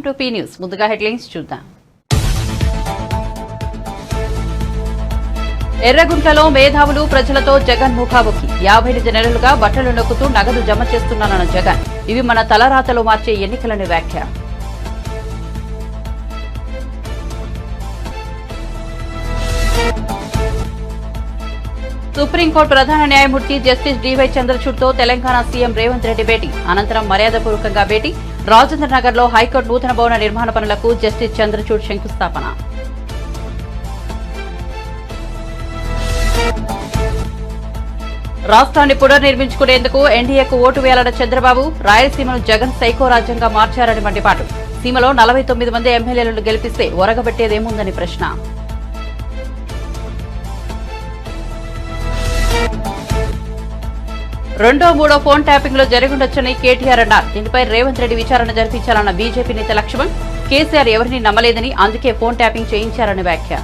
To P news. ముందుగా headlines చూద్దాం. ఎర్రగుంట్లలో మేధావులు ప్రజలతో జగన్ ముఖాముఖి. 52 నెలలుగా బట్టలు నొక్కుతూ నగదు జమ చేస్తున్నానన్న జగన్. ఇవి మన తలరాతలు మార్చే ఎన్నికలని వ్యాఖ్య. సుప్రీంకోర్టు ప్రధాన న్యాయమూర్తి జస్టిస్ డివై చంద్రచూడ్తో తెలంగాణ సీఎం రేవంత్ రెడ్డి భేటీ. అనంతరం మర్యాదపూర్వకంగా భేటీ. రాజేంద్ర నగర్ లో హైకోర్టు నూతన భవన నిర్మాణ పనులకు జస్టిస్ చంద్రచూడ్ శంకుస్థాపన. రాష్ట్రాన్ని పునర్నిర్మించుకునేందుకు ఎన్డీఏకు ఓటు వేయాలన్న చంద్రబాబు. రాయలసీమను జగన్ సైకో రాజ్యంగా మార్చారని మండిపాటు. సీమలో 49 మంది ఎమ్మెల్యేలను గెలిపిస్తే ఒరగబెట్టేదేముందని ప్రశ్న. రెండో మూడో ఫోన్ ట్యాపింగ్ లో జరిగుండొచ్చని కేటీఆర్ అన్నారు. దీనిపై రేవంత్ రెడ్డి విచారణ జరిపించాలన్న బీజేపీ నేత లక్ష్మణ్. కేసీఆర్ ఎవరిని నమ్మలేదని అందుకే ఫోన్ ట్యాపింగ్ చేయించారని వ్యాఖ్య.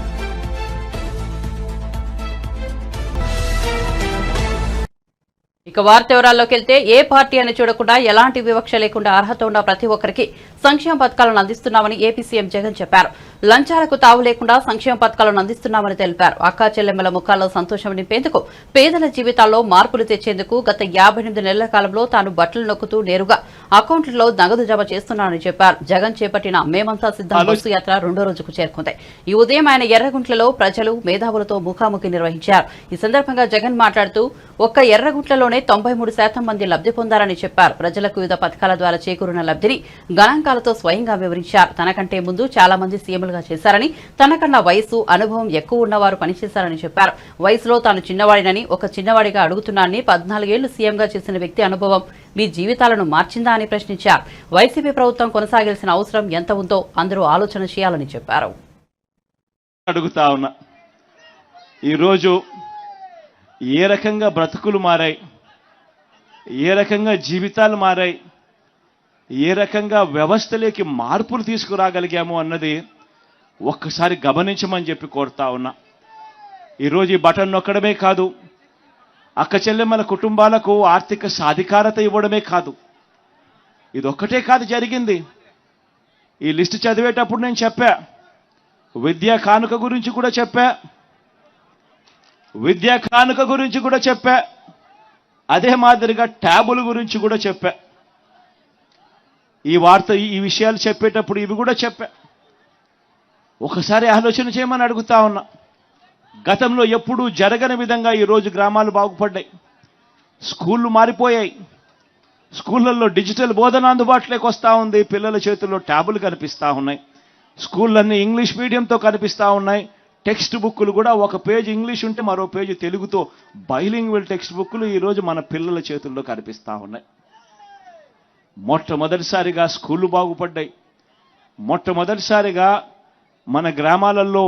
ఇక వార్త వివరాల్లోకి వెళ్తే ఏ పార్టీ అని చూడకుండా ఎలాంటి వివక్ష లేకుండా అర్హత ఉన్న ప్రతి ఒక్కరికి సంక్షేమ పథకాలను అందిస్తున్నామని ఏపీ సీఎం జగన్ చెప్పారు. లంచాలకు తావు లేకుండా సంక్షేమ పథకాలను అందిస్తున్నామని తెలిపారు. అక్కా చెల్లెమ్మల ముఖాల్లో సంతోషం నింపేందుకు, పేదల జీవితాల్లో మార్పులు తెచ్చేందుకు గత 58 నెలల కాలంలో తాను బట్టలు నొక్కుతూ నేరుగా అకౌంట్లలో నగదు జమ చేస్తున్నానని చెప్పారు. జగన్ చేపట్టిన మేమంతా సిద్ధం బస్సు యాత్ర రెండో రోజుకు చేరుకుంది. ఈ ఉదయం ఆయన ఎర్రగుంట్లలో ప్రజలు, మేధావులతో ముఖాముఖి నిర్వహించారు. ఈ సందర్భంగా జగన్ మాట్లాడుతూ ఒక్క ఎర్రగుంట్లలోనే 93% మంది లబ్ధి పొందారని చెప్పారు. ప్రజలకు వివిధ పథకాల ద్వారా చేకూరిన లబ్ధిని గణాంకాలతో స్వయంగా వివరించారు. తనకంటే ముందు చాలా మంది సీఎంలుగా చేశారని, తనకన్నా వయసు, అనుభవం ఎక్కువ ఉన్నవారు పనిచేశారని చెప్పారు. వయసులో తాను చిన్నవాడినని, ఒక చిన్నవాడిగా అడుగుతున్నానని, 14 ఏళ్లు సీఎంగా చేసిన వ్యక్తి అనుభవం మీ జీవితాలను మార్చిందా అని ప్రశ్నించారు. వైసీపీ ప్రభుత్వం కొనసాగాల్సిన అవసరం ఎంత ఉందో అందరూ ఆలోచన చేయాలని చెప్పారు. అడుగుతా ఉన్నా, ఈరోజు ఏ రకంగా బ్రతుకులు మారాయి, ఏ రకంగా జీవితాలు మారాయి, ఏ రకంగా వ్యవస్థలోకి మార్పులు తీసుకురాగలిగాము అన్నది ఒక్కసారి గమనించమని చెప్పి కోరుతా ఉన్నా. ఈరోజు ఈ బటన్ నొక్కడమే కాదు, అక్క చెల్లెమ్మల కుటుంబాలకు ఆర్థిక సాధికారత ఇవ్వడమే కాదు, ఇదొక్కటే కాదు జరిగింది. ఈ లిస్టు చదివేటప్పుడు నేను చెప్పా, విద్యా కానుక గురించి కూడా చెప్పా, అదే మాదిరిగా ట్యాబుల గురించి కూడా చెప్పా. ఈ విషయాలు చెప్పేటప్పుడు ఇవి కూడా చెప్పా. ఒకసారి ఆలోచన చేయమని అడుగుతా ఉన్నా. గతంలో ఎప్పుడూ జరగని విధంగా ఈరోజు గ్రామాలు బాగుపడ్డాయి. స్కూళ్ళు మారిపోయాయి. స్కూళ్ళల్లో డిజిటల్ బోధన అందుబాటులోకి వస్తూ ఉంది. పిల్లల చేతుల్లో ట్యాబులు కనిపిస్తూ ఉన్నాయి. స్కూళ్ళన్నీ ఇంగ్లీష్ మీడియంతో కనిపిస్తూ ఉన్నాయి. టెక్స్ట్ బుక్కులు కూడా ఒక పేజ్ ఇంగ్లీష్ ఉంటే మరో పేజీ తెలుగుతో బైలింగ్వల్ టెక్స్ట్ బుక్కులు ఈరోజు మన పిల్లల చేతుల్లో కనిపిస్తూ ఉన్నాయి. మొట్టమొదటిసారిగా స్కూళ్ళు బాగుపడ్డాయి. మొట్టమొదటిసారిగా మన గ్రామాలలో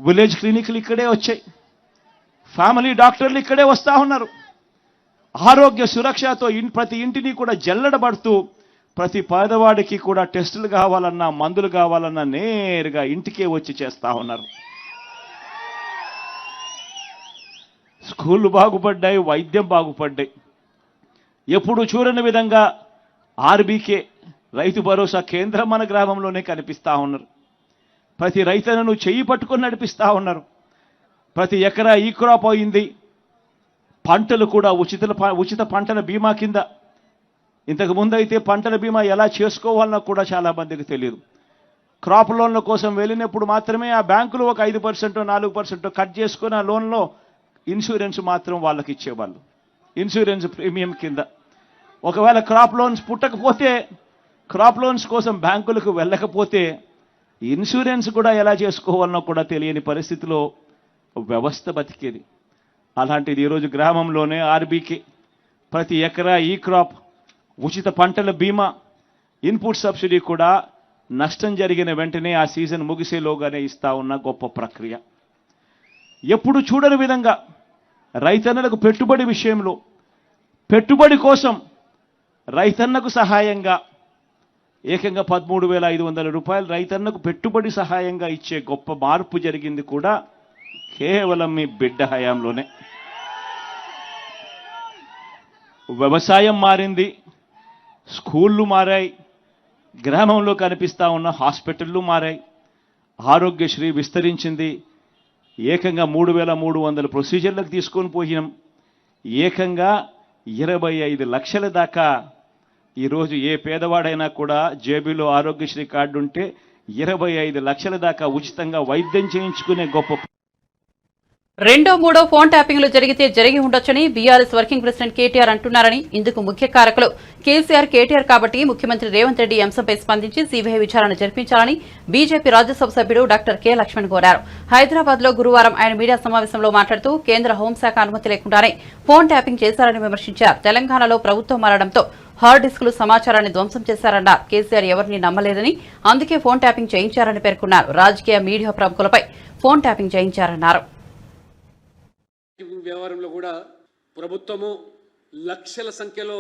విలేజ్ క్లినిక్లు ఇక్కడే వచ్చాయి. ఫ్యామిలీ డాక్టర్లు ఇక్కడే వస్తూ ఉన్నారు. ఆరోగ్య సురక్షతో ప్రతి ఇంటిని కూడా జల్లెడబడుతూ ప్రతి పేదవాడికి కూడా టెస్టులు కావాలన్నా, మందులు కావాలన్నా నేరుగా ఇంటికే వచ్చి చేస్తూ ఉన్నారు. స్కూళ్ళు బాగుపడ్డాయి, వైద్యం బాగుపడ్డాయి. ఎప్పుడు చూడని విధంగా ఆర్బీకే రైతు భరోసా కేంద్రం మన గ్రామంలోనే కనిపిస్తూ ఉన్నారు. ప్రతి రైతన్నను చెయ్యి పట్టుకొని నడిపిస్తూ ఉన్నారు. ప్రతి ఎకరా ఈ క్రాప్ అయింది. పంటలు కూడా ఉచిత పంటల బీమా కింద. ఇంతకు ముందైతే పంటల బీమా ఎలా చేసుకోవాలన్నా కూడా చాలా మందికి తెలియదు. క్రాప్ లోన్ల కోసం వెళ్ళినప్పుడు మాత్రమే ఆ బ్యాంకులు ఒక 5%, 4% కట్ చేసుకుని ఆ లోన్లో ఇన్సూరెన్స్ మాత్రం వాళ్ళకి ఇచ్చేవాళ్ళు, ఇన్సూరెన్స్ ప్రీమియం కింద. ఒకవేళ క్రాప్ లోన్స్ పుట్టకపోతే, క్రాప్ లోన్స్ కోసం బ్యాంకులకు వెళ్ళకపోతే ఇన్సూరెన్స్ కూడా ఎలా చేసుకోవాలన్నా కూడా తెలియని పరిస్థితిలో వ్యవస్థ బతికేది. అలాంటిది ఈరోజు గ్రామంలోనే ఆర్బీకే, ప్రతి ఎకరా ఈ క్రాప్, ఉచిత పంటల బీమా, ఇన్పుట్ సబ్సిడీ కూడా నష్టం జరిగిన వెంటనే ఆ సీజన్ ముగిసేలోగానే ఇస్తా ఉన్న గొప్ప ప్రక్రియ. ఎప్పుడు చూడని విధంగా రైతన్నలకు పెట్టుబడి విషయంలో, పెట్టుబడి కోసం రైతన్నకు సహాయంగా ఏకంగా 13,500 రూపాయలు రైతన్నకు పెట్టుబడి సహాయంగా ఇచ్చే గొప్ప మార్పు జరిగింది కూడా కేవలం మీ బిడ్డ హయాంలోనే. వ్యవసాయం మారింది, స్కూళ్ళు మారాయి, గ్రామంలో కనిపిస్తా ఉన్న హాస్పిటళ్ళు మారాయి, ఆరోగ్యశ్రీ విస్తరించింది, ఏకంగా 3,300 ప్రొసీజర్లకు తీసుకొని పోయినాం. ఏకంగా 25 లక్షల దాకా ఈరోజు ఏ పేదవాడైనా కూడా జేబులో ఆరోగ్యశ్రీ కార్డు ఉంటే 25 లక్షల దాకా ఉచితంగా వైద్యం చేయించుకునే గొప్ప. రెండో మూడో ఫోన్ ట్యాపింగ్లు జరిగి ఉండొచ్చని బీఆర్ఎస్ వర్కింగ్ ప్రెసిడెంట్ కేటీఆర్ అంటున్నారని, ఇందుకు ముఖ్య కారకులు కేటీఆర్ కాబట్టి ముఖ్యమంత్రి రేవంత్ రెడ్డి అంశంపై స్పందించి సీబీఐ విచారణ జరిపించాలని బీజేపీ రాజ్యసభ సభ్యుడు డాక్టర్ కె లక్ష్మణ్ కోరారు. హైదరాబాద్ లో గురువారం ఆయన మీడియా సమావేశంలో మాట్లాడుతూ కేంద్ర హోంశాఖ అనుమతి లేకుండానే ఫోన్ ట్యాపింగ్ చేశారని విమర్శించారు. తెలంగాణలో ప్రభుత్వం మారడంతో హార్డ్ డిస్కులు సమాచారాన్ని ధ్వంసం చేశారన్నారు. కేసీఆర్ ఎవరిని నమ్మలేదని, అందుకే ఫోన్ ట్యాపింగ్ చేయించారని పేర్కొన్నారు. రాజకీయ మీడియా ప్రముఖులపై ఫోన్ ట్యాపింగ్ చేయించారన్నారు. వ్యవహారంలో కూడా ప్రభుత్వము లక్షల సంఖ్యలో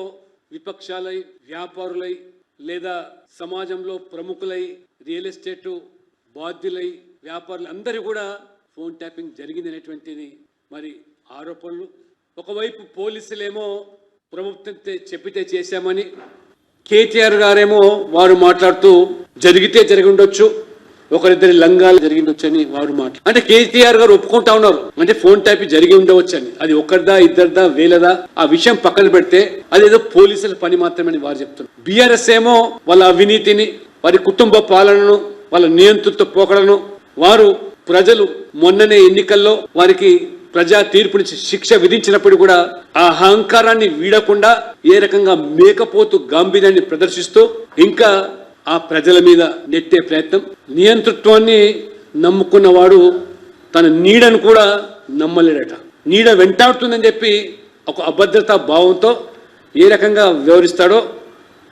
విపక్షాలై, వ్యాపారులై, లేదా సమాజంలో ప్రముఖులై, రియల్ ఎస్టేటు బాధ్యులై, వ్యాపారులు అందరూ కూడా ఫోన్ ట్యాపింగ్ జరిగింది అనేటువంటిది మరి ఆరోపణలు. ఒకవైపు పోలీసులేమో ప్రభుత్వం చెప్పితే చేశామని, కేటీఆర్ గారేమో వారు మాట్లాడుతూ జరిగితే జరిగి ఉండొచ్చు, ఒకరిద్దరి లంగాలు జరిగిండొచ్చని వారు అంటే కేటీఆర్ గారు ఒప్పుకుంటా ఉన్నారు, అంటే ఫోన్ ట్యాపింగ్ జరిగి ఉండవచ్చని. అది ఒకరిదా ఇద్దరిదా వేలదా ఆ విషయం పక్కన పెడితే అదేదో పోలీసుల పని మాత్రమే వారు చెప్తున్నారు. బీఆర్ఎస్ ఏమో వాళ్ళ అవినీతిని, వారి కుటుంబ పాలనను, వాళ్ళ నియంతృత్వ పోకడను, వారు ప్రజలు మొన్ననే ఎన్నికల్లో వారికి ప్రజా తీర్పు నుంచి శిక్ష విధించినప్పుడు కూడా ఆ అహంకారాన్ని వీడకుండా ఏ రకంగా మేకపోతు గాంభీర్యాన్ని ప్రదర్శిస్తూ ఇంకా ఆ ప్రజల మీద నెట్టే ప్రయత్నం. నియంతృత్వాన్ని నమ్ముకున్నవాడు తన నీడను కూడా నమ్మలేడట. నీడ వెంటాడుతుందని చెప్పి ఒక అభద్రతా భావంతో ఏ రకంగా వ్యవహరిస్తాడో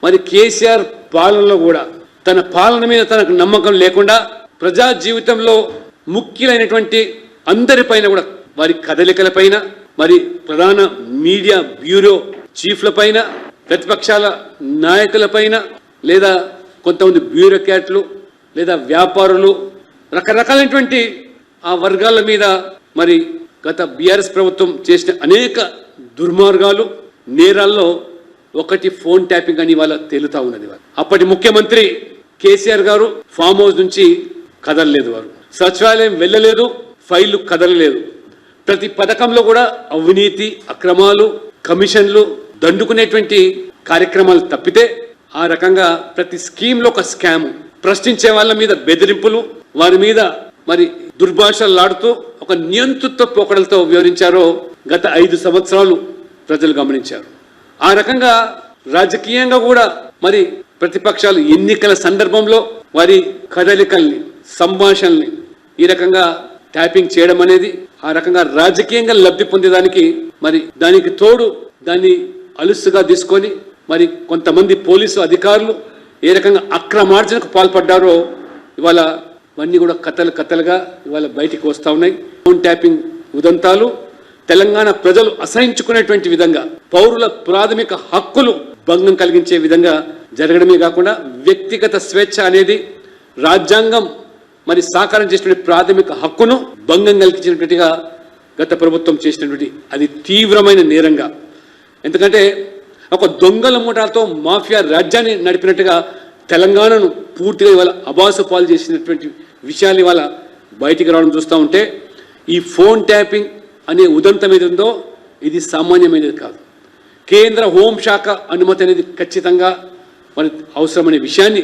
మరి కేసీఆర్ పాలనలో కూడా తన పాలన మీద తనకు నమ్మకం లేకుండా ప్రజా జీవితంలో ముఖ్యులైనటువంటి అందరిపైన కూడా వారి కదలికలపైన, మరి ప్రధాన మీడియా బ్యూరో చీఫ్లపైన, ప్రతిపక్షాల నాయకులపైన, లేదా కొంతమంది బ్యూరోక్రాట్లు లేదా వ్యాపారులు, రకరకాలైనటువంటి ఆ వర్గాల మీద మరి గత బీఆర్ఎస్ ప్రభుత్వం చేసిన అనేక దుర్మార్గాలు, నేరాల్లో ఒకటి ఫోన్ ట్యాపింగ్ అని వాళ్ళ తేలుతా ఉన్నది. అప్పటి ముఖ్యమంత్రి కేసీఆర్ గారు ఫామ్ హౌస్ నుంచి కదలలేదు, వారు సచివాలయం వెళ్ళలేదు, ఫైళ్లు కదలలేదు. ప్రతి పథకంలో కూడా అవినీతి, అక్రమాలు, కమిషన్లు దండుకునేటువంటి కార్యక్రమాలు తప్పితే ఆ రకంగా ప్రతి స్కీమ్లో ఒక స్కామ్, ప్రశ్నించే వాళ్ళ మీద బెదిరింపులు, వారి మీద మరి దుర్భాషలాడుతూ ఒక నియంతృత్వ పోకడలతో వివరించారో గత 5 సంవత్సరాలు ప్రజలు గమనించారు. ఆ రకంగా రాజకీయంగా కూడా మరి ప్రతిపక్షాలు ఎన్నికల సందర్భంలో వారి కదలికల్ని, సంభాషణల్ని ఈ రకంగా ట్యాపింగ్ చేయడం అనేది ఆ రకంగా రాజకీయంగా లబ్ధి పొందేదానికి మరి దానికి తోడు దాన్ని అలుసుగా తీసుకొని మరి కొంతమంది పోలీసు అధికారులు ఏ రకంగా అక్రమార్జనకు పాల్పడ్డారో ఇవాళ ఇవన్నీ కూడా కథలుగా ఇవాళ బయటికి వస్తూ ఉన్నాయి. ఫోన్ ట్యాపింగ్ ఉదంతాలు తెలంగాణ ప్రజలు అసహించుకునేటువంటి విధంగా, పౌరుల ప్రాథమిక హక్కులు భంగం కలిగించే విధంగా జరగడమే కాకుండా వ్యక్తిగత స్వేచ్ఛ అనేది రాజ్యాంగం మరి సాకారం చేసినటువంటి ప్రాథమిక హక్కును భంగం కలిగించినట్టుగా గత ప్రభుత్వం చేసినటువంటి అది తీవ్రమైన నేరంగా. ఎందుకంటే ఒక దొంగల ముఠాతో మాఫియా రాజ్యాన్ని నడిపినట్టుగా తెలంగాణను పూర్తిగా ఇవాళ అబాసు పాలు చేసినటువంటి విషయాలు ఇవాళ బయటికి రావడం చూస్తూ ఉంటే ఈ ఫోన్ ట్యాపింగ్ అనే ఉదంతం ఏది ఉందో ఇది సామాన్యమైనది కాదు. కేంద్ర హోంశాఖ అనుమతి అనేది ఖచ్చితంగా మరి అవసరమనే విషయాన్ని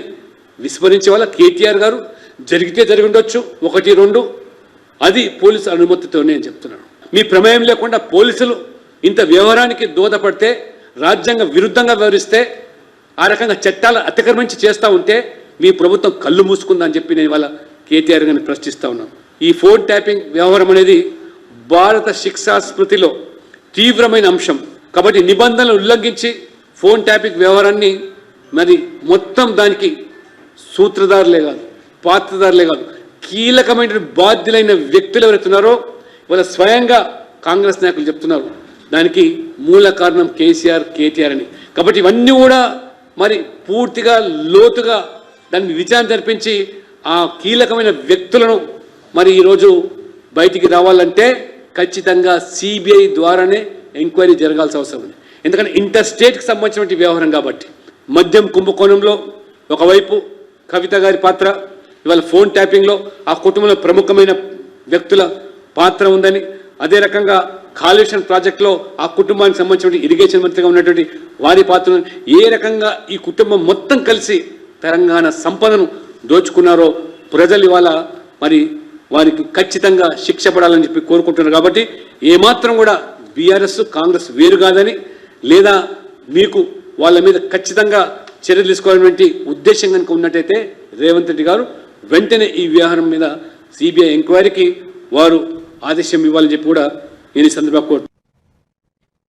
విస్మరించే వాళ్ళ కేటీఆర్ గారు జరిగితే జరిగి ఉండొచ్చు, 1, 2 అది పోలీసు అనుమతితోనే అని చెప్తున్నాను. మీ ప్రమేయం లేకుండా పోలీసులు ఇంత వ్యవహారానికి దోహదపడితే, రాజ్యాంగ విరుద్ధంగా వ్యవహరిస్తే, ఆ రకంగా చట్టాలు అతిక్రమించి చేస్తూ ఉంటే మీ ప్రభుత్వం కళ్ళు మూసుకుందని చెప్పి నేను ఇవాళ కేటీఆర్ గారిని ప్రశ్నిస్తూ ఉన్నాను. ఈ ఫోన్ ట్యాపింగ్ వ్యవహారం అనేది భారత శిక్షా స్మృతిలో తీవ్రమైన అంశం కాబట్టి నిబంధనలు ఉల్లంఘించి ఫోన్ ట్యాపింగ్ వ్యవహారాన్ని మరి మొత్తం దానికి సూత్రధారులే కాదు, పాత్రధారులే కాదు, కీలకమైన బాధ్యులైన వ్యక్తులు ఎవరైతున్నారో ఇవాళ స్వయంగా కాంగ్రెస్ నాయకులు చెప్తున్నారు దానికి మూల కారణం కేటీఆర్ అని. కాబట్టి ఇవన్నీ కూడా మరి పూర్తిగా లోతుగా దాన్ని విచారణ జరిపించి ఆ కీలకమైన వ్యక్తులను మరి ఈరోజు బయటికి రావాలంటే ఖచ్చితంగా సిబిఐ ద్వారానే ఎంక్వైరీ జరగాల్సిన అవసరం ఉంది. ఎందుకంటే ఇంటర్ స్టేట్కి సంబంధించినటువంటి వ్యవహారం కాబట్టి మద్యం కుంభకోణంలో ఒకవైపు కవిత గారి పాత్ర, ఇవాళ ఫోన్ ట్యాపింగ్లో ఆ కుటుంబంలో ప్రముఖమైన వ్యక్తుల పాత్ర ఉందని, అదే రకంగా కాళేశ్వరం ప్రాజెక్టులో ఆ కుటుంబానికి సంబంధించిన ఇరిగేషన్ మంత్రిగా ఉన్నటువంటి వారి పాత్ర, ఏ రకంగా ఈ కుటుంబం మొత్తం కలిసి తెలంగాణ సంపదను దోచుకున్నారో ప్రజలు ఇవాళ మరి వారికి ఖచ్చితంగా శిక్ష పడాలని చెప్పి కోరుకుంటున్నారు. కాబట్టి ఏమాత్రం కూడా బీఆర్ఎస్ కాంగ్రెస్ వేరు కాదని, లేదా మీకు వాళ్ళ మీద ఖచ్చితంగా చర్యలు తీసుకోవాలనే ఉద్దేశం కనుక ఉన్నట్టయితే రేవంత్ రెడ్డి గారు వెంటనే ఈ వ్యవహారం మీద సిబిఐ ఎంక్వైరీకి వారు ఆదేశం ఇవ్వాలని చెప్పి కూడా నేను ఈ సందర్భంగా కోరుతున్నాను.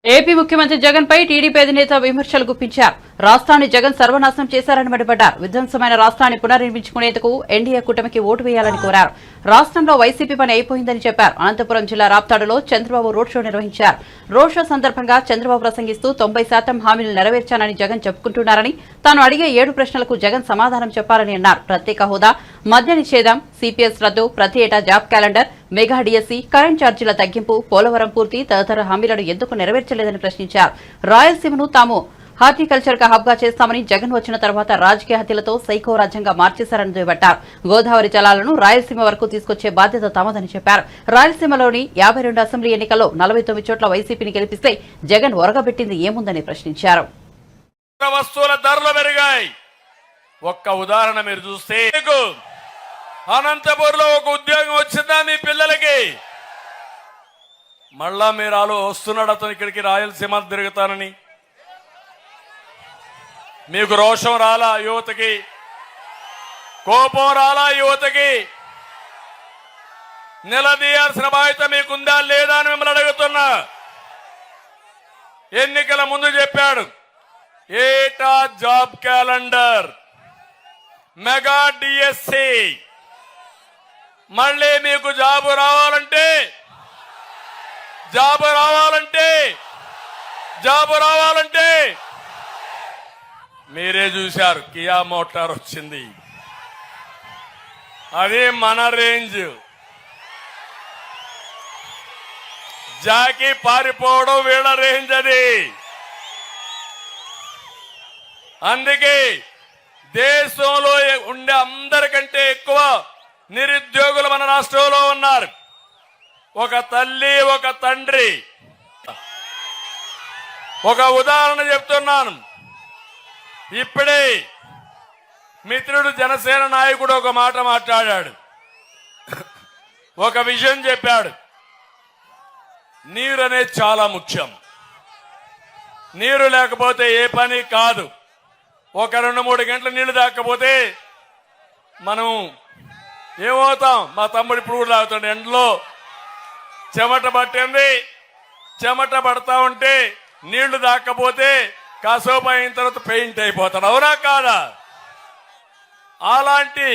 ఏపీ ముఖ్యమంత్రి జగన్ పై టీడీపీ అధినేత విమర్శలు గుప్పించారు. రాష్ట్రాన్ని జగన్ సర్వనాశనం చేశారని మండిపడ్డారు. విధ్వంసమైన రాష్ట్రాన్ని పునర్నిర్మించుకునేందుకు ఎన్డీఏ కూటమికి ఓటు వేయాలని కోరారు. రాష్ట్రంలో వైసీపీ పని అయిపోయిందని చెప్పారు. అనంతపురం జిల్లా రాప్తాడులో చంద్రబాబు రోడ్ షో నిర్వహించారు. రోడ్ షో సందర్భంగా చంద్రబాబు ప్రసంగిస్తూ 90% హామీలు నెరవేర్చానని జగన్ చెప్పుకుంటున్నారని, తాను అడిగే 7 ప్రశ్నలకు జగన్ సమాధానం చెప్పాలని అన్నారు. ప్రత్యేక హోదా, మద్య నిషేధం, సిపిఎస్ రద్దు, ప్రతి ఏటా job calendar, mega DSC, current ఛార్జీల తగ్గింపు, పోలవరం పూర్తి తదితర హామీలను ఎందుకు నెరవేర్చలేదని ప్రశ్నించారు. రాయలసీమను తాము హార్టికల్చర్ గా హబ్ గా చేస్తామని, జగన్ వచ్చిన తర్వాత రాజకీయ హత్యలతో సైకో రాజ్యంగా మార్చేశారని దుయ్యబట్టారు. గోదావరి జలాలను రాయలసీమ వరకు తీసుకొచ్చే బాధ్యత తమదని చెప్పారు. రాయలసీమలోని 52 అసెంబ్లీ ఎన్నికల్లో 49 చోట్ల వైసీపీని గెలిపిస్తే జగన్ ఒరగబెట్టింది ఏముందని ప్రశ్నించారు. వస్తువుల ధరలు పెరిగాయి. ఒక్క ఉదాహరణ మీరు చూస్తే, అనంతపూర్లో ఒక ఉద్యోగం వచ్చిందా మీ పిల్లలకి? మళ్ళా మీరు వస్తున్నాడు అతను ఇక్కడికి రాయలసీమ తిరుగుతానని. మీకు రోషం రాలా యువతకి? కోపం రాలా యువతకి? నిలదీయాల్సిన బాధ్యత మీకుందా లేదా అని మిమ్మల్ని అడుగుతున్నా. ఎన్నికల ముందు చెప్పాడు, ఏటా జాబ్ క్యాలెండర్, మెగా డిఎస్సి. మళ్ళీ మీకు జాబు రావాలంటే మీరే చూశారు, కియా మోటార్ వచ్చింది. అది మన రేంజ్. జాకి పారిపోవడం వీళ్ళ రేంజ్ అది. అందుకే దేశంలో ఉండే అందరికంటే ఎక్కువ నిరుద్యోగులు మన రాష్ట్రంలో ఉన్నారు. ఒక తల్లి, ఒక తండ్రి. ఒక ఉదాహరణ చెప్తున్నాను. ఇప్పుడే మిత్రుడు జనసేన నాయకుడు ఒక మాట మాట్లాడాడు, ఒక విషయం చెప్పాడు. నీరు అనేది చాలా ముఖ్యం. నీరు లేకపోతే ఏ పని కాదు. ఒక 2-3 గంటల నీళ్లు తాకపోతే మనం ఏమవుతాం? మా తమ్ముడు ఇప్పుడు కూడా తాగుతాడు. ఎండలో చెమట పట్టింది, చెమట పడతా ఉంటే నీళ్లు తాకపోతే కాసేపు అయిన తర్వాత పెయింట్ అయిపోతాడు. అవునా కాదా? అలాంటి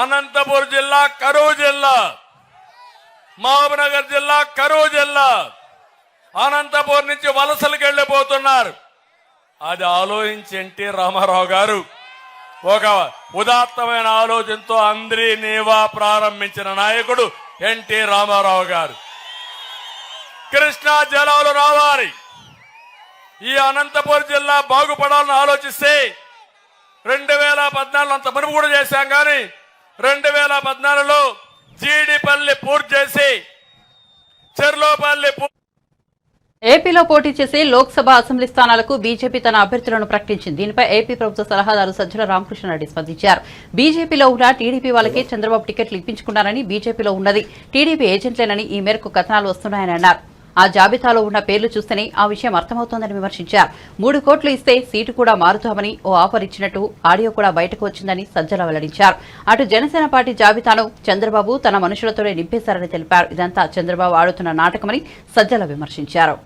అనంతపురం జిల్లా కరువు జిల్లా, మహబూబ్నగర్ జిల్లా కరువు జిల్లా. అనంతపురం నుంచి వలసలకు వెళ్లిపోతున్నారు. అది ఆలోచించి ఎన్టీ రామారావు గారు ఒక ఉదాత్తమైన ఆలోచనతో అంద్రీ నీవా ప్రారంభించిన నాయకుడు ఎన్టీ రామారావు గారు. కృష్ణా జలాలు రావాలి, ఈ అనంతపురం జిల్లా బాగుపడాలని ఆలోచిస్తే 2014 అంత మునుపు కూడా చేశాం. కానీ 2014లో జీడిపల్లి పూర్తి చేసి చెర్లోపల్లి ఏపీలో పోటీ చేసే లోక్సభ అసెంబ్లీ స్థానాలకు బీజేపీ తన అభ్యర్థులను ప్రకటించింది. దీనిపై ఏపీ ప్రభుత్వ సలహాదారు సజ్జల రామకృష్ణారెడ్డి స్పందించారు. బీజేపీలో ఉన్న టీడీపీ వాళ్ళకే చంద్రబాబు టికెట్లు ఇప్పించుకున్నారని, బీజేపీలో ఉన్నది టీడీపీ ఏజెంట్లేనని ఈ మేరకు కథనాలు వస్తున్నాయని అన్నారు. ఆ జాబితాలో ఉన్న పేర్లు చూస్తేనే ఆ విషయం అర్థమవుతోందని విమర్శించారు. 3 కోట్లు ఇస్తే సీటు కూడా మారుతామని ఓ ఆఫర్ ఇచ్చినట్టు ఆడియో కూడా బయటకు వచ్చిందని సజ్జల వెల్లడించారు. అటు జనసేన పార్టీ జాబితాను చంద్రబాబు తన మనుషులతోనే నింపేశారని తెలిపారు. ఇదంతా చంద్రబాబు ఆడుతున్న నాటకమని సజ్జల విమర్శించారు.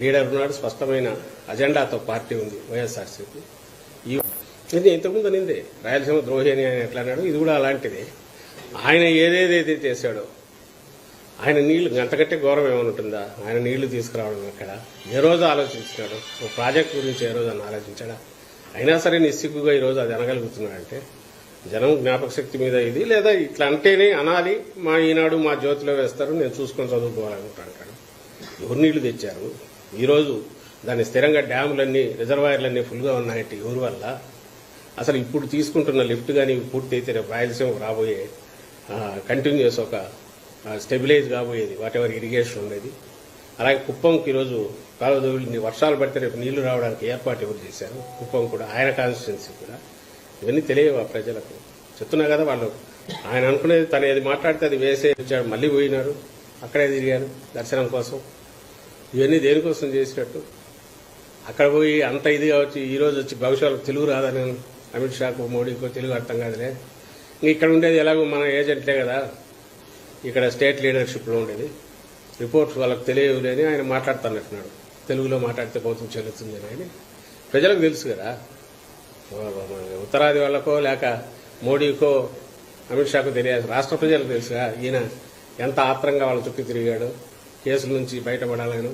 లీడర్ ఉన్నాడు, స్పష్టమైన అజెండాతో పార్టీ ఉంది వైఎస్ఆర్సీపీ. ఇది ఇంతకుముందు అనిందే రాయలసీమ ద్రోహి అని ఆయన ఎట్లా అన్నాడు, ఇది కూడా అలాంటిదే. ఆయన ఏదేదైతే చేశాడో, ఆయన నీళ్లు గంటకట్టే ఘోరం ఏమైనా ఉంటుందా? ఆయన నీళ్లు తీసుకురావడం అక్కడ ఏ రోజు ఆలోచించినాడు? ఓ ప్రాజెక్ట్ గురించి ఏ రోజు అని ఆలోచించాడా? అయినా సరే నిస్సిగ్గుగా ఈరోజు అది అనగలుగుతున్నాడంటే జనం జ్ఞాపక శక్తి మీద ఇది, లేదా ఇట్లా అంటేనే అనాలి, మా ఈనాడు మా జ్యోతిలో వేస్తారు, నేను చూసుకొని చదువుకోవాలనుకుంటాను. ఎవరు నీళ్లు తెచ్చారు? ఈరోజు దాన్ని స్థిరంగా డ్యాములన్నీ, రిజర్వాయర్లన్నీ ఫుల్గా ఉన్నాయంటే ఎవరి వల్ల? అసలు ఇప్పుడు తీసుకుంటున్న లిఫ్ట్ కానీ పూర్తి అయితే రేపు రాయలసీమ రాబోయే కంటిన్యూస్ ఒక స్టెబిలైజ్ కాబోయేది వాట్ ఎవర్ ఇరిగేషన్ ఉండేది. అలాగే కుప్పంకి ఈరోజు కాలువ వర్షాలు పడితే రేపు నీళ్లు రావడానికి ఏర్పాటు ఎవరు చేశారు, కుప్పం కూడా ఆయన కాన్స్టిట్యున్సీ కూడా. ఇవన్నీ తెలియవు ఆ ప్రజలకు. చెప్తున్నా కదా, వాళ్ళు ఆయన అనుకునేది తను ఏది మాట్లాడితే అది వేసే వచ్చాడు, మళ్ళీ పోయినారు, అక్కడే తిరిగారు దర్శనం కోసం. ఇవన్నీ దేనికోసం చేసినట్టు? అక్కడ పోయి అంత ఇదిగా వచ్చి ఈ రోజు వచ్చి భవిష్యత్తులో తెలుగు రాదని అమిత్ షాకు మోడీకో తెలుగు అర్థం కాదులే. ఇక్కడ ఉండేది ఎలాగో మన ఏజెంట్లే కదా, ఇక్కడ స్టేట్ లీడర్షిప్లో ఉండేది. రిపోర్ట్స్ వాళ్ళకి తెలియలేని ఆయన మాట్లాడుతున్నట్టున్నాడు. తెలుగులో మాట్లాడితే కొంచెం చెల్లుతుందని అని ప్రజలకు తెలుసు కదా. ఉత్తరాది వాళ్ళకో లేక మోడీకో అమిత్ షాకు తెలియదు, రాష్ట్ర ప్రజలకు తెలుసుగా ఈయన ఎంత ఆత్రంగా వాళ్ళ చుట్టూ తిరిగాడు, కేసుల నుంచి బయటపడాలని,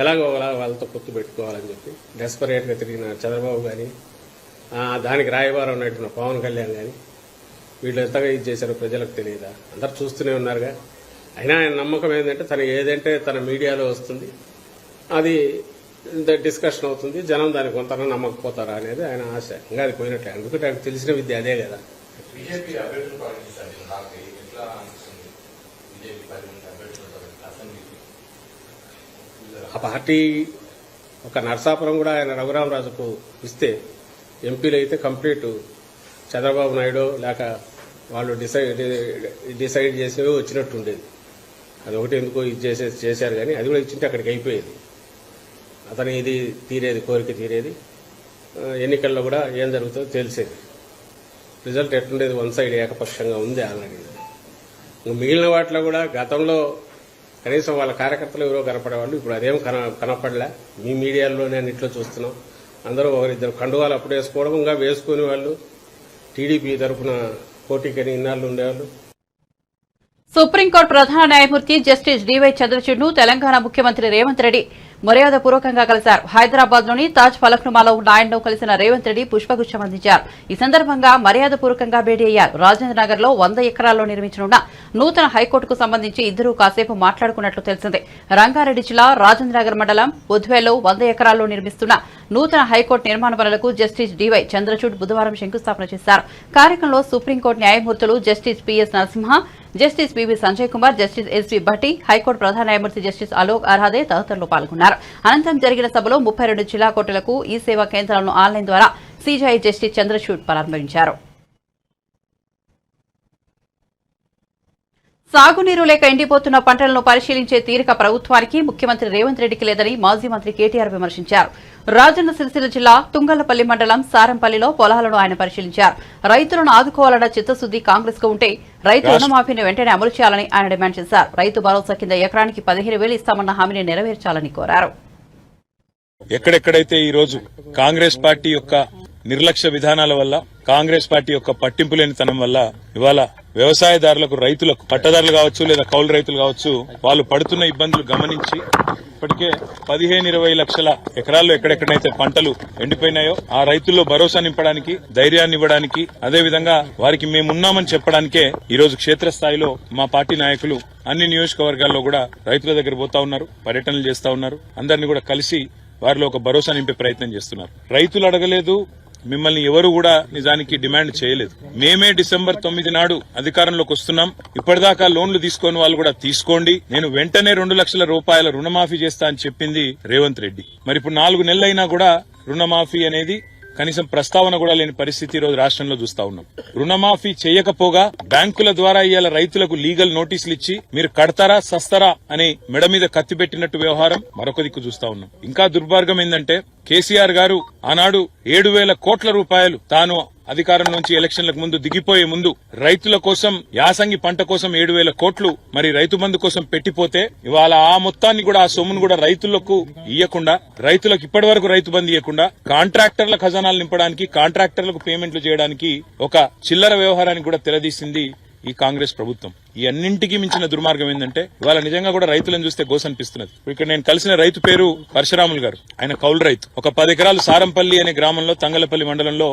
ఎలాగో వాళ్ళతో పొత్తు పెట్టుకోవాలని చెప్పి డెస్పరేట్గా తిరిగిన చంద్రబాబు కానీ, దానికి రాయబారం ఉన్నట్టున్న పవన్ కళ్యాణ్ కానీ, వీళ్ళు ఎంతగా ఇది చేశారో ప్రజలకు తెలియదా? అందరు చూస్తూనే ఉన్నారుగా. అయినా ఆయన నమ్మకం ఏంటంటే తను ఏదంటే తన మీడియాలో వస్తుంది, అది డిస్కషన్ అవుతుంది, జనం దానికి కొంత నమ్మకపోతారా అనేది ఆయన ఆశ. ఇంకా అది పోయినట్లే, ఎందుకంటే ఆయనకు తెలిసిన విద్య అదే కదా. ఆ పార్టీ ఒక నరసాపురం కూడా ఆయన రఘురామరాజుకు ఇస్తే ఎంపీలు అయితే కంప్లీట్ చంద్రబాబు నాయుడు లేక వాళ్ళు డిసైడ్ చేసినవి వచ్చినట్టు ఉండేది. అది ఒకటి ఎందుకో ఇది చేశారు కానీ అది కూడా ఇచ్చింటే అక్కడికి అయిపోయేది. అతని ఇది తీరేది, కోరిక తీరేది. ఎన్నికల్లో కూడా ఏం జరుగుతుందో తెలిసేది. రిజల్ట్ ఎట్లుండేది, వన్ సైడ్ ఏకపక్షంగా ఉంది ఆల్రెడీ. మిగిలిన వాటిలో కూడా గతంలో కనీసం వాళ్ళ కార్యకర్తలు ఎవరో కనపడేవాళ్ళు, ఇప్పుడు అదేం కనపడలే. మీ మీడియాలోనే అన్నింటిలో చూస్తున్నాం. అందరూ ఒకరిద్దరు కండువాలు అప్పుడు వేసుకోవడం, ఇంకా వేసుకునే వాళ్ళు టీడీపీ తరఫున పోటీకని ఇన్నాళ్ళు ఉండేవాళ్ళు. సుప్రీంకోర్టు ప్రధాన న్యాయమూర్తి జస్టిస్ డివై చంద్రచూడ్ను తెలంగాణ ముఖ్యమంత్రి రేవంత్ రెడ్డి మర్యాదపూర్వకంగా కలిశారు. హైదరాబాద్ లోని తాజ్ ఫలక్నుమాలో ఉన్న ఆయనను కలిసిన రేవంత్ రెడ్డి పుష్పగుచ్చం అందించారు. ఈ సందర్భంగా మర్యాదపూర్వకంగా భేటీ అయ్యారు. రాజేంద్ర నగర్ లో 100 ఎకరాల్లో నిర్మించనున్న నూతన హైకోర్టుకు సంబంధించి ఇద్దరూ కాసేపు మాట్లాడుకున్నట్లు తెలిసింది. రంగారెడ్డి జిల్లా రాజేంద్ర నగర్ మండలం బుధ్వేలో 100 ఎకరాల్లో నిర్మిస్తున్న నూతన హైకోర్టు నిర్మాణ పనులకు జస్టిస్ డివై చంద్రచూడ్ బుధవారం శంకుస్థాపన చేశారు. కార్యక్రమంలో సుప్రీంకోర్టు న్యాయమూర్తులు justice PS Narasimha, justice PV Sanjay Kumar, justice SV Bhatti, high court ప్రధాన న్యాయమూర్తి జస్టిస్ అలోక్ అర్హాదే తదితరులు పాల్గొన్నారు. అనంతరం జరిగిన సభలో 32 జిల్లా కోర్టులకు ఈ సేవా కేంద్రాలను ఆన్లైన్ ద్వారా సీజీఐ జస్టిస్ చంద్రచూడ్ ప్రారంభించారు. సాగునీరు లేక ఎండిపోతున్న పంటలను పరిశీలించే తీరిక ప్రభుత్వానికి, ముఖ్యమంత్రి రేవంత్ రెడ్డికి లేదని మాజీ మంత్రి కేటీఆర్ విమర్శించారు. రాజన్న సిరిసిల్ల జిల్లా తుంగళ్లపల్లి మండలం సారంపల్లిలో పొలాలను ఆయన పరిశీలించారు. రైతులను ఆదుకోవాలన్న చిత్తశుద్ది కాంగ్రెస్ కు ఉంటే రైతు రుణమాఫీని వెంటనే అమలు చేయాలని ఆయన డిమాండ్ చేశారు. రైతు భరోసా కింద ఎకరానికి 15,000 ఇస్తామన్న హామీని నెరవేర్చాలని కోరారు. ఎక్కడెక్కడైతే ఈ రోజు కాంగ్రెస్ పార్టీ యొక్క నిర్లక్ష్య విధానాల వల్ల, కాంగ్రెస్ పార్టీ యొక్క పట్టింపు లేనితనం వల్ల ఇవాళ వ్యవసాయదారులకు, రైతులకు, పట్టదారులు కావచ్చు లేదా కౌలు రైతులు కావచ్చు, వాళ్ళు పడుతున్న ఇబ్బందులు గమనించి ఇప్పటికే 15-20 లక్షల ఎకరాల్లో ఎక్కడెక్కడైతే పంటలు ఎండిపోయినాయో ఆ రైతుల్లో భరోసా నింపడానికి, ధైర్యాన్ని ఇవ్వడానికి, అదేవిధంగా వారికి మేమున్నామని చెప్పడానికే ఈ రోజు క్షేత్రస్థాయిలో మా పార్టీ నాయకులు అన్ని నియోజకవర్గాల్లో కూడా రైతుల దగ్గర పోతా ఉన్నారు, పర్యటనలు చేస్తా ఉన్నారు. అందరినీ కూడా కలిసి వారిలో ఒక భరోసా నింపే ప్రయత్నం చేస్తున్నారు. రైతులు అడగలేదు, మిమ్మల్ని ఎవరు కూడా నిజానికి డిమాండ్ చేయలేదు. మేమే December 9 నాడు అధికారంలోకి వస్తున్నాం. ఇప్పటిదాకా లోన్లు తీసుకొని వాళ్ళు కూడా తీసుకోండి, నేను వెంటనే 2 లక్షల రూపాయల రుణమాఫీ చేస్తా అని చెప్పింది రేవంత్ రెడ్డి. మరి ఇప్పుడు 4 నెలలైనా కూడా రుణమాఫీ అనేది కనీసం ప్రస్తావన కూడా లేని పరిస్థితి ఈ రోజు రాష్ట్రంలో చూస్తా ఉన్నాం. రుణమాఫీ చేయకపోగా బ్యాంకుల ద్వారా ఇవాళ రైతులకు లీగల్ నోటీసులు ఇచ్చి మీరు కడతారా సస్తారా అని మెడ మీద కత్తి పెట్టినట్టు వ్యవహారం మరొక దిక్కు చూస్తా ఉన్నాం. ఇంకా దుర్మార్గం ఏంటంటే కేసీఆర్ గారు ఆనాడు 7,000 కోట్ల రూపాయలు తాను అధికారం నుంచి ఎలక్షన్లకు ముందు దిగిపోయే ముందు రైతుల కోసం, యాసంగి పంట కోసం 7,000 కోట్లు మరి రైతు బంధు కోసం పెట్టిపోతే ఇవాళ ఆ మొత్తాన్ని కూడా, ఆ సొమ్మును కూడా రైతులకు ఇవ్వకుండా, రైతులకు ఇప్పటి వరకు రైతు బంధు ఇవ్వకుండా కాంట్రాక్టర్ల ఖజానాలు నింపడానికి, కాంట్రాక్టర్లకు పేమెంట్లు చేయడానికి ఒక చిల్లర వ్యవహారానికి కూడా తెరదీసింది ఈ కాంగ్రెస్ ప్రభుత్వం. ఈ అన్నింటికీ మించిన దుర్మార్గం ఏంటంటే ఇవాళ నిజంగా కూడా రైతులను చూస్తే గోసనిపిస్తున్నది. ఇక్కడ నేను కలిసిన రైతు పేరు పరశురాములు గారు. ఆయన కౌలు రైతు. ఒక 10 ఎకరాలు సారంపల్లి అనే గ్రామంలో తంగలపల్లి మండలంలో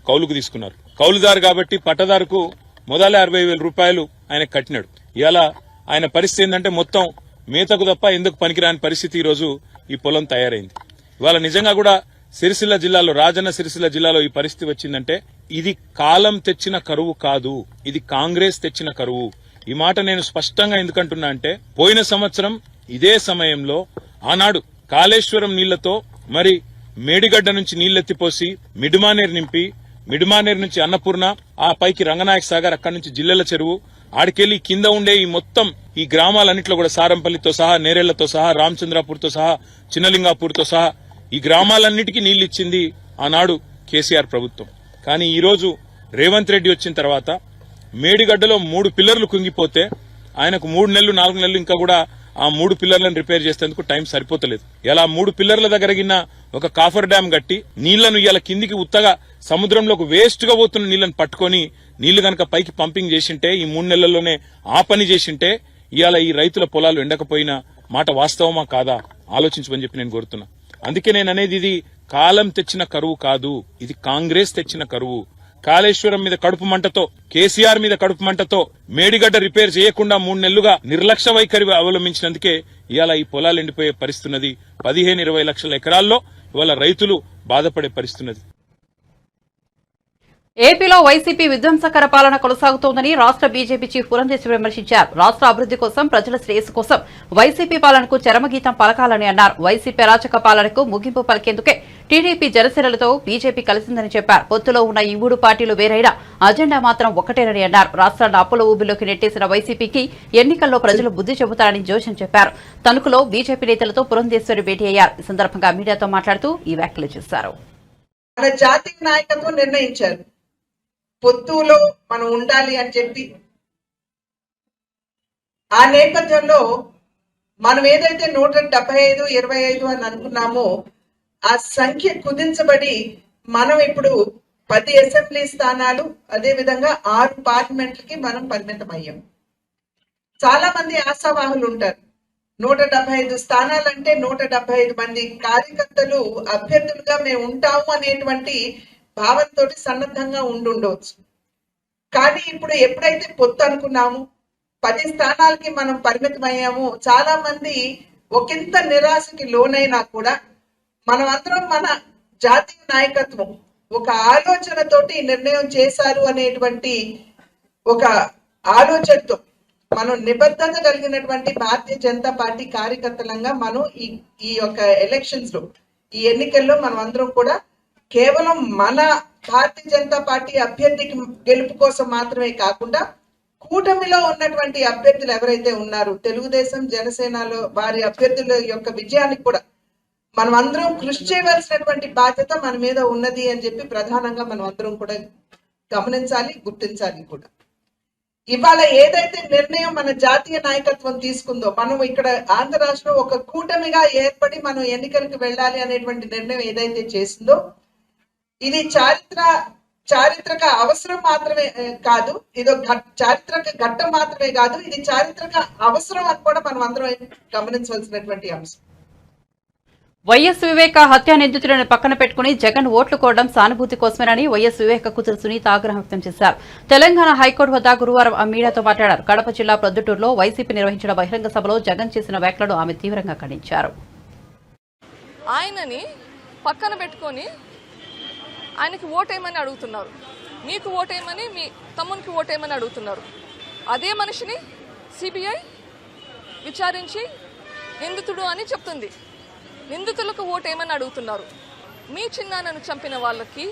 కౌలుకు తీసుకున్నారు. కౌలుదారు కాబట్టి పట్టదారుకు మొదల 60,000 రూపాయలు ఆయన కట్టినాడు. ఇలా ఆయన పరిస్థితి ఏంటంటే మొత్తం మేతకు తప్ప ఎందుకు పనికిరాని పరిస్థితి ఈ రోజు ఈ పొలం తయారైంది. ఇవాళ నిజంగా కూడా సిరిసిల్ల జిల్లాలో, రాజన్న సిరిసిల్ల జిల్లాలో ఈ పరిస్థితి వచ్చిందంటే ఇది కాలం తెచ్చిన కరువు కాదు, ఇది కాంగ్రెస్ తెచ్చిన కరువు. ఈ మాట నేను స్పష్టంగా ఎందుకంటున్నా అంటే, పోయిన సంవత్సరం ఇదే సమయంలో ఆనాడు కాళేశ్వరం నీళ్లతో మరి మేడిగడ్డ నుంచి నీళ్లెత్తిపోసి మిడ్మానేర్ నింపి, మిడ్మానేర్ నుంచి అన్నపూర్ణ, ఆ పైకి రంగనాయక సాగర్, అక్కడి నుంచి జిల్లెల చెరువు, ఆడికెళ్లి కింద ఉండే ఈ మొత్తం ఈ గ్రామాలన్నింటిలో కూడా సారంపల్లితో సహా, నేరేళ్లతో సహా, రామచంద్రాపూర్తో సహా, చిన్నలింగాపూర్తో సహా ఈ గ్రామాలన్నిటికీ నీళ్లిచ్చింది ఆనాడు కేసీఆర్ ప్రభుత్వం. కానీ ఈ రోజు రేవంత్ రెడ్డి వచ్చిన తర్వాత మేడిగడ్డలో 3 పిల్లర్లు కుంగిపోతే ఆయనకు 3 నెలలు 4 నెలలు ఇంకా కూడా ఆ 3 పిల్లర్లను రిపేర్ చేసేందుకు టైం సరిపోతలేదు. ఇలా 3 పిల్లర్ల దగ్గరగిన ఒక కాఫర్ డ్యాం కట్టి నీళ్లను ఇలా కిందికి ఉత్తగా సముద్రంలోకి వేస్ట్ గా పోతున్న నీళ్లను పట్టుకొని నీళ్లు గనక పైకి పంపింగ్ చేసింటే, ఈ 3 నెలల్లోనే ఆ పని చేసింటే ఇవాళ ఈ రైతుల పొలాలు ఎండకపోయిన మాట వాస్తవమా కాదా ఆలోచించమని చెప్పి నేను కోరుతున్నా. అందుకే నేను అనేది ఇది కాలం తెచ్చిన కరువు కాదు, ఇది కాంగ్రెస్ తెచ్చిన కరువు. కాళేశ్వరం మీద కడుపు మంటతో, కేసీఆర్ మీద కడుపు మంటతో మేడిగడ్డ రిపేర్ చేయకుండా 3 నెలలుగా నిర్లక్ష్య వైఖరి అవలంబించినందుకే ఇవాళ ఈ పొలాలు ఎండిపోయే పరిస్థితున్నది. 15-20 లక్షల ఎకరాల్లో ఇవాళ రైతులు బాధపడే పరిస్థితున్నది. ఏపీలో వైసీపీ విధ్వంసకర పాలన కొనసాగుతోందని రాష్ట్ర బీజేపీ చీఫ్ పురంధేశ్వరి విమర్శించారు. రాష్ట్ర అభివృద్ది కోసం, ప్రజల శ్రేయస్సు కోసం వైసీపీ పాలనకు చరమగీతం పలకాలని అన్నారు. వైసీపీ అరాచక పాలనకు ముగింపు పలికేందుకే టీడీపీ, జనసేనలతో బీజేపీ కలిసిందని చెప్పారు. పొత్తులో ఉన్న ఈ 3 పార్టీలు వేరైనా అజెండా మాత్రం ఒకటేనని అన్నారు. రాష్ట్రాన్ని అప్పుల ఊబిలోకి నెట్టేసిన వైసీపీకి ఎన్నికల్లో ప్రజలు బుద్ది చెబుతారని జోషన్ చెప్పారు. తణుకులో బీజేపీ నేతలతో పురంధేశ్వరి భేటీ అయ్యారు. ఈ సందర్భంగా మీడియాతో మాట్లాడుతూ ఈ వ్యాఖ్యలు చేశారు. మన జాతీయ నాయకత్వం నిర్ణయించారు పొత్తులో మనం ఉండాలి అని చెప్పి. ఆ నేపథ్యంలో మనం ఏదైతే 175, 25 అని అనుకున్నామో ఆ సంఖ్య కుదించబడి మనం ఇప్పుడు 10 అసెంబ్లీ స్థానాలు, అదే విధంగా 6 పార్లమెంట్లకి మనం పరిమితం అయ్యాం. చాలా మంది ఆశావాహులు ఉంటారు. 175 స్థానాలంటే 175 మంది కార్యకర్తలు అభ్యర్థులుగా మేము ఉంటాము అనేటువంటి భావంతో సన్నద్ధంగా ఉండవచ్చు. కానీ ఇప్పుడు ఎప్పుడైతే పొత్తు అనుకున్నాము, 10 స్థానాలకి మనం పరిమితం అయ్యాము, చాలా మంది ఒకంత నిరాశకి లోనైనా కూడా మనమందరం మన జాతీయ నాయకత్వం ఒక ఆలోచనతోటి నిర్ణయం చేశారు అనేటువంటి ఒక ఆలోచనతో మనం నిబద్ధత కలిగినటువంటి భారతీయ జనతా పార్టీ కార్యకర్తలంగా మనం ఈ యొక్క ఎలక్షన్స్ లో, ఈ ఎన్నికల్లో మనం అందరం కూడా కేవలం మన భారతీయ జనతా పార్టీ అభ్యర్థికి గెలుపు కోసం మాత్రమే కాకుండా కూటమిలో ఉన్నటువంటి అభ్యర్థులు ఎవరైతే ఉన్నారో తెలుగుదేశం, జనసేనలో వారి అభ్యర్థుల యొక్క విజయానికి కూడా మనం అందరం కృషి చేయవలసినటువంటి బాధ్యత మన మీద ఉన్నది అని చెప్పి ప్రధానంగా మనం అందరం కూడా గమనించాలి, గుర్తించాలి కూడా. ఇవాళ ఏదైతే నిర్ణయం మన జాతీయ నాయకత్వం తీసుకుందో, మనం ఇక్కడ ఆంధ్ర రాష్ట్రం ఒక కూటమిగా ఏర్పడి మనం ఎన్నికలకు వెళ్ళాలి అనేటువంటి నిర్ణయం ఏదైతే చేసిందో, ఇది చారిత్రక అవసరం మాత్రమే కాదు, ఇది చారిత్రక ఘట్టం మాత్రమే కాదు, ఇది చారిత్రక అవసరం అని కూడా మనం అందరం గమనించవలసినటువంటి అంశం. వైఎస్ వివేక హత్య నిందితులను పక్కన పెట్టుకుని జగన్ ఓట్లు కోవడం సానుభూతి కోసమేనని వైఎస్ వివేక కూతురు సునీత ఆగ్రహం వ్యక్తం చేశారు. తెలంగాణ హైకోర్టు వద్ద గురువారం మీడియాతో మాట్లాడారు. కడప జిల్లా ప్రొద్దుటూరులో వైసీపీ నిర్వహించిన బహిరంగ సభలో జగన్ చేసిన వ్యాఖ్యలను ఆమె తీవ్రంగా ఖండించారు. ఆయనని పక్కన పెట్టుకొని ఆయనకి ఓటేయమని అడుగుతున్నారు, మీకు ఓటేయమని, మీ తమ్మునికి ఓటేయమని అడుగుతున్నారు. అదే మనిషిని సిబిఐ విచారించి నిందితుడు అని చెప్తుంది. నిందితులకు ఓటేయమని అడుగుతున్నారు. మీ చిన్నాన్నను చంపిన వాళ్ళకి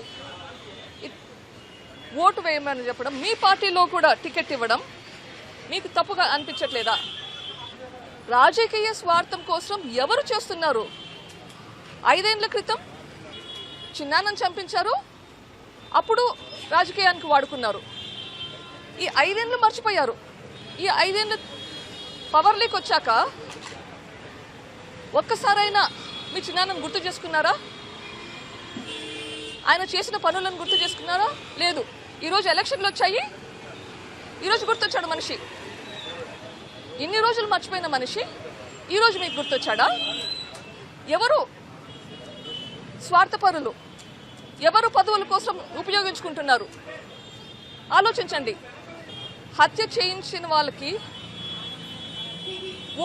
ఓటు వేయమని చెప్పడం, మీ పార్టీలో కూడా టికెట్ ఇవ్వడం మీకు తప్పుగా అనిపించట్లేదా? రాజకీయ స్వార్థం కోసం ఎవరు చేస్తున్నారు? 5 ఏళ్ల క్రితం చిన్నాన్నను చంపించారు, అప్పుడు రాజకీయానికి వాడుకున్నారు. ఈ 5 ఏళ్ళు మర్చిపోయారు. ఈ 5 ఏళ్ళు పవర్లోకి వచ్చాక ఒక్కసారైనా మీ చిన్నాన్నను గుర్తు చేసుకున్నారా? ఆయన చేసిన పనులను గుర్తు చేసుకున్నారా? లేదు. ఈరోజు ఎలక్షన్లు వచ్చాయి, ఈరోజు గుర్తొచ్చాడు మనిషి. ఇన్ని రోజులు మర్చిపోయిన మనిషి ఈరోజు మీకు గుర్తొచ్చాడా? ఎవరు స్వార్థపరులు, ఎవరు పదవుల కోసం ఉపయోగించుకుంటున్నారు? ఆలోచించండి. హత్య చేయించిన వాళ్ళకి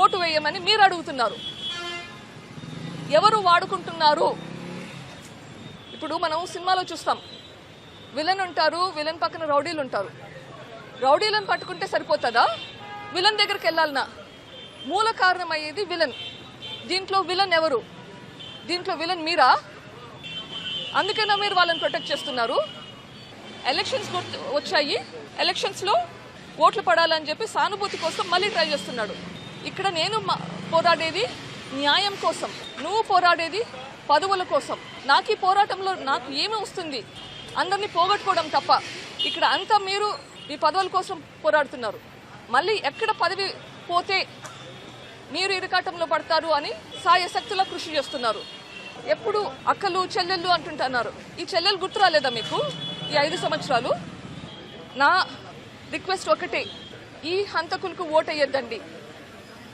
ఓటు వేయమని మీరు అడుగుతున్నారు. ఎవరు వాడుకుంటున్నారు? ఇప్పుడు మనం సినిమాలో చూస్తాం, విలన్ ఉంటారు, విలన్ పక్కన రౌడీలు ఉంటారు. రౌడీలను పట్టుకుంటే సరిపోతుందా? విలన్ దగ్గరికి వెళ్ళాలనా? మూల కారణం అయ్యేది విలన్. దీంట్లో విలన్ ఎవరు? దీంట్లో విలన్ మీరా? అందుకైనా మీరు వాళ్ళని ప్రొటెక్ట్ చేస్తున్నారు. ఎలక్షన్స్ వచ్చాయి, ఎలక్షన్స్లో ఓట్లు పడాలని చెప్పి సానుభూతి కోసం మళ్ళీ ట్రై చేస్తున్నాడు. ఇక్కడ నేను పోరాడేది న్యాయం కోసం, నువ్వు పోరాడేది పదవుల కోసం. నాకు ఈ పోరాటంలో నాకు ఏమి వస్తుంది? అందరినీ పోగొట్టుకోవడం తప్ప. ఇక్కడ అంతా మీరు ఈ పదవుల కోసం పోరాడుతున్నారు. మళ్ళీ ఎక్కడ పదవి పోతే మీరు ఇరకాటంలో పడతారు అని సాయశక్తులా కృషి చేస్తున్నారు. ఎప్పుడు అక్కలు చెల్లెళ్ళు అంటుంటున్నారు. ఈ చెల్లెలు గుర్తు రాలేదా మీకు ఈ 5 సంవత్సరాలు? నా రిక్వెస్ట్ ఒకటే, ఈ హంతకులకు ఓటేయద్దండి.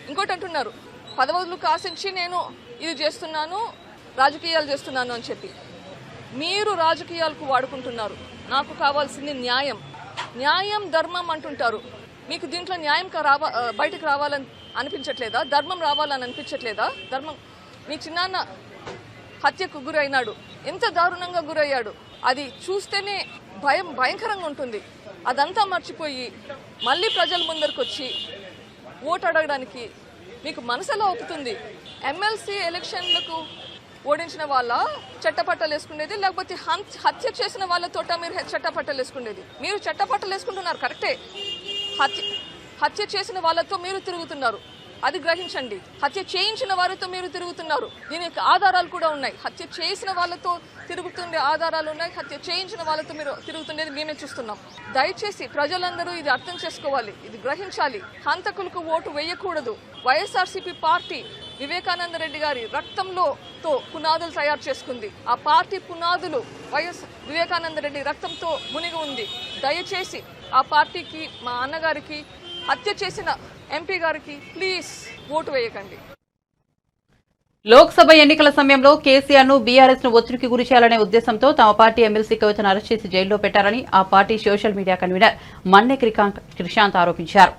ఇంకోటి అంటున్నారు, పదవులకు ఆశించి నేను ఇది చేస్తున్నాను, రాజకీయాలు చేస్తున్నాను అని చెప్పి. మీరు రాజకీయాలకు వాడుకుంటున్నారు. నాకు కావాల్సింది న్యాయం. న్యాయం ధర్మం అంటుంటారు. మీకు దీంట్లో న్యాయం బయటకు రావాలని అనిపించట్లేదా? ధర్మం రావాలని అనిపించట్లేదా? ధర్మం, మీ చిన్నాన్న హత్యకు గురైనాడు, ఎంత దారుణంగా గురయ్యాడు. అది చూస్తేనే భయంకరంగా ఉంటుంది. అదంతా మర్చిపోయి మళ్ళీ ప్రజల ముందరికి వచ్చి ఓటు అడగడానికి మీకు మనసులో ఒప్పుతుంది. ఎమ్మెల్సీ ఎలక్షన్లకు ఓడించిన వాళ్ళ చట్టపట్టలు వేసుకునేది, లేకపోతే హత్య చేసిన వాళ్ళతో మీరు చట్టపట్టలు వేసుకునేది? మీరు చట్టపట్టలు వేసుకుంటున్నారు కరెక్టే. హత్య చేసిన వాళ్ళతో మీరు తిరుగుతున్నారు, అది గ్రహించండి. హత్య చేయించిన వారితో మీరు తిరుగుతున్నారు, దీనికి ఆధారాలు కూడా ఉన్నాయి. హత్య చేసిన వాళ్ళతో తిరుగుతుండే ఆధారాలు ఉన్నాయి, హత్య చేయించిన వాళ్ళతో మీరు తిరుగుతుండేది మేమే చూస్తున్నాం. దయచేసి ప్రజలందరూ ఇది అర్థం చేసుకోవాలి, ఇది గ్రహించాలి. హంతకులకు ఓటు వేయకూడదు. వైఎస్ఆర్సీపీ పార్టీ వివేకానంద రెడ్డి గారి రక్తంతో పునాదులు తయారు చేసుకుంది. ఆ పార్టీ పునాదులు వివేకానంద రెడ్డి రక్తంతో మునిగి ఉంది. దయచేసి ఆ పార్టీకి, మా అన్నగారికి, హత్య చేసిన ఎంపీ గారికి ప్లీజ్ ఓటు వేయకండి. లోక్సభ ఎన్నికల సమయంలో కేసీఆర్ ను బీఆర్ఎస్ ను ఒత్తిడికి గురి చేయాలనే ఉద్దేశంతో తమ పార్టీ ఎమ్మెల్సీ కవితను అరెస్ట్ చేసి జైల్లో పెట్టారని ఆ party social media convener Manne Krishanth ఆరోపించారు.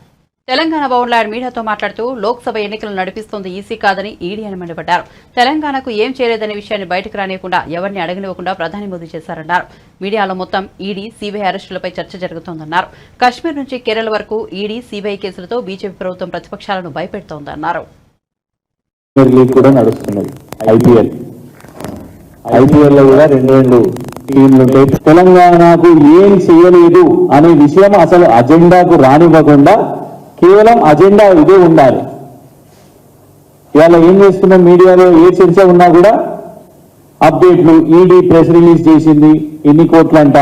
తెలంగాణ భవన్లో ఆయన మీడియాతో మాట్లాడుతూ లోక్సభ ఎన్నికలు నడిపిస్తోంది ఈసీ కాదని ఈడీ అని మండిపడ్డారు. తెలంగాణకు ఏం చేయలేదనే విషయాన్ని బయటకు రానియకుండా ఎవరిని అడగనివ్వకుండా ప్రధాని మోదీ చేశారన్నారు. మీడియాలో మొత్తం ఈడీ, సీబీఐ అరెస్టులపై చర్చ జరుగుతోందన్నారు. కశ్మీర్ నుంచి కేరళ వరకు ఈడీ, సీబీఐ కేసులతో బీజేపీ ప్రభుత్వం ప్రతిపక్షాలను భయపెడుతోందన్నారు. ఐపీఎల్ లో కూడా 2 టీంలు ఉంటాయి. తెలంగాణకు ఏం చేయలేదు అనే విషయం అసలు అజెండాకు రానివ్వకుండా కేవలం అజెండా ఇదే ఉండాలి. ఇవాళ ఏం చేస్తున్నాం, మీడియాలో ఏ చర్చ ఉన్నా కూడా అప్డేట్లు. ఈడీ ప్రెస్ రిలీజ్ చేసింది, ఎన్ని కోట్లంట,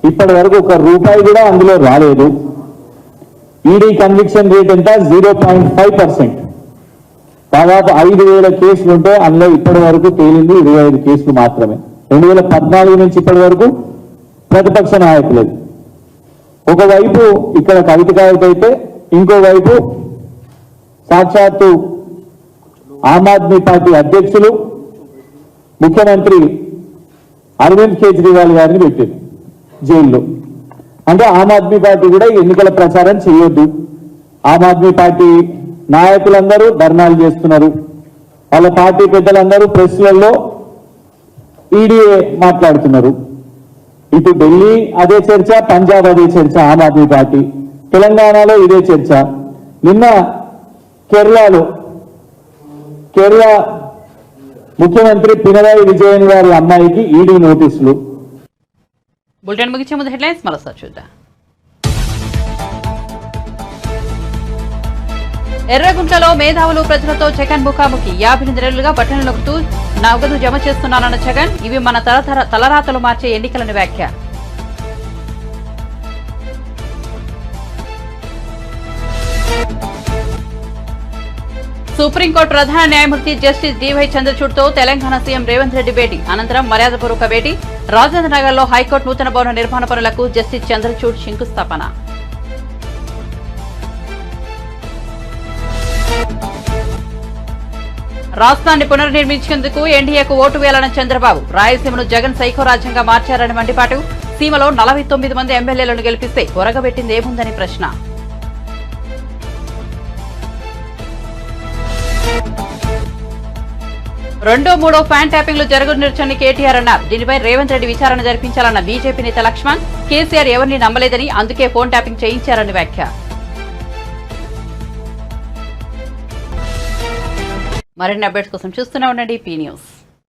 ఇప్పటి వరకు ₹1 కూడా అందులో రాలేదు. ఈడీ కన్విక్షన్ రేట్ ఎంత? 0.5%. దాదాపు 5,000 కేసులు ఉంటే అందులో ఇప్పటి వరకు తేలింది 25 కేసులు మాత్రమే. 2014 నుంచి ఇప్పటి వరకు ప్రతిపక్ష నాయకులేదు. ఒకవైపు ఇక్కడ కవిత అయితే, ఇంకోవైపు సాక్షాత్తు ఆమ్ ఆద్మీ పార్టీ అధ్యక్షులు ముఖ్యమంత్రి అరవింద్ కేజ్రీవాల్ గారిని పెట్టారు జైల్లో. అంటే ఆమ్ ఆద్మీ పార్టీ కూడా ఎన్నికల ప్రచారం చేయొద్దు. ఆమ్ ఆద్మీ పార్టీ నాయకులందరూ ధర్నాలు చేస్తున్నారు, వాళ్ళ పార్టీ పెద్దలందరూ ప్రెస్లలో ఈడీఏ మాట్లాడుతున్నారు. ఇటు ఢిల్లీ అదే చర్చ, పంజాబ్ అదే చర్చ, ఆమ్ ఆద్మీ పార్టీ. తెలంగాణలో ఇదే చర్చ. నిన్న కేరళ ముఖ్యమంత్రి పినరాయి విజయన్ గారి అమ్మాయికి ఈడీ నోటీసులు. బులెటిన్ ముగించే ముందు హెడ్లైన్స్ మరోసారి చూద్దాం. ఎర్రగుంటలో మేధావులు ప్రజలతో జగన్ ముఖాముఖి. 58 నెలలుగా పట్టణంలోకి నగదు జమ చేస్తున్నానన్న జగన్, ఇవి మన తలరాతలు మార్చే ఎన్నికలని వ్యాఖ్య. సుప్రీంకోర్టు ప్రధాన న్యాయమూర్తి జస్టిస్ డివై చంద్రచూడ్తో తెలంగాణ సీఎం రేవంత్ రెడ్డి భేటీ. అనంతరం మర్యాదపూర్వక భేటీ. రాజేంద్రనగర్లో హైకోర్టు నూతన భవన నిర్మాణ పనులకు జస్టిస్ చంద్రచూడ్ శంకుస్థాపన. రాష్ట్రాన్ని పునర్నిర్మించేందుకు ఎన్డీఏకు ఓటు వేయాలన్న చంద్రబాబు. రాయలసీమను జగన్ సైకో రాజ్యంగా మార్చారని మండిపాటు. సీమలో 49 మంది ఎమ్మెల్యేలను గెలిపిస్తే ఒరగబెట్టింది ఏముందని ప్రశ్న. రెండో మూడో ఫ్యాన్ ట్యాపింగ్లు జరగనుంచని కేటీఆర్ అన్నారు. దీనిపై రేవంత్ రెడ్డి విచారణ జరిపించాలన్న బీజేపీ నేత లక్ష్మణ్, కేసీఆర్ ఎవరిని నమ్మలేదని అందుకే ఫోన్ ట్యాపింగ్ చేయించారని వ్యాఖ్య. మరిన్ని అప్డేట్స్ కోసం చూస్తూనే ఉండండి పీ న్యూస్.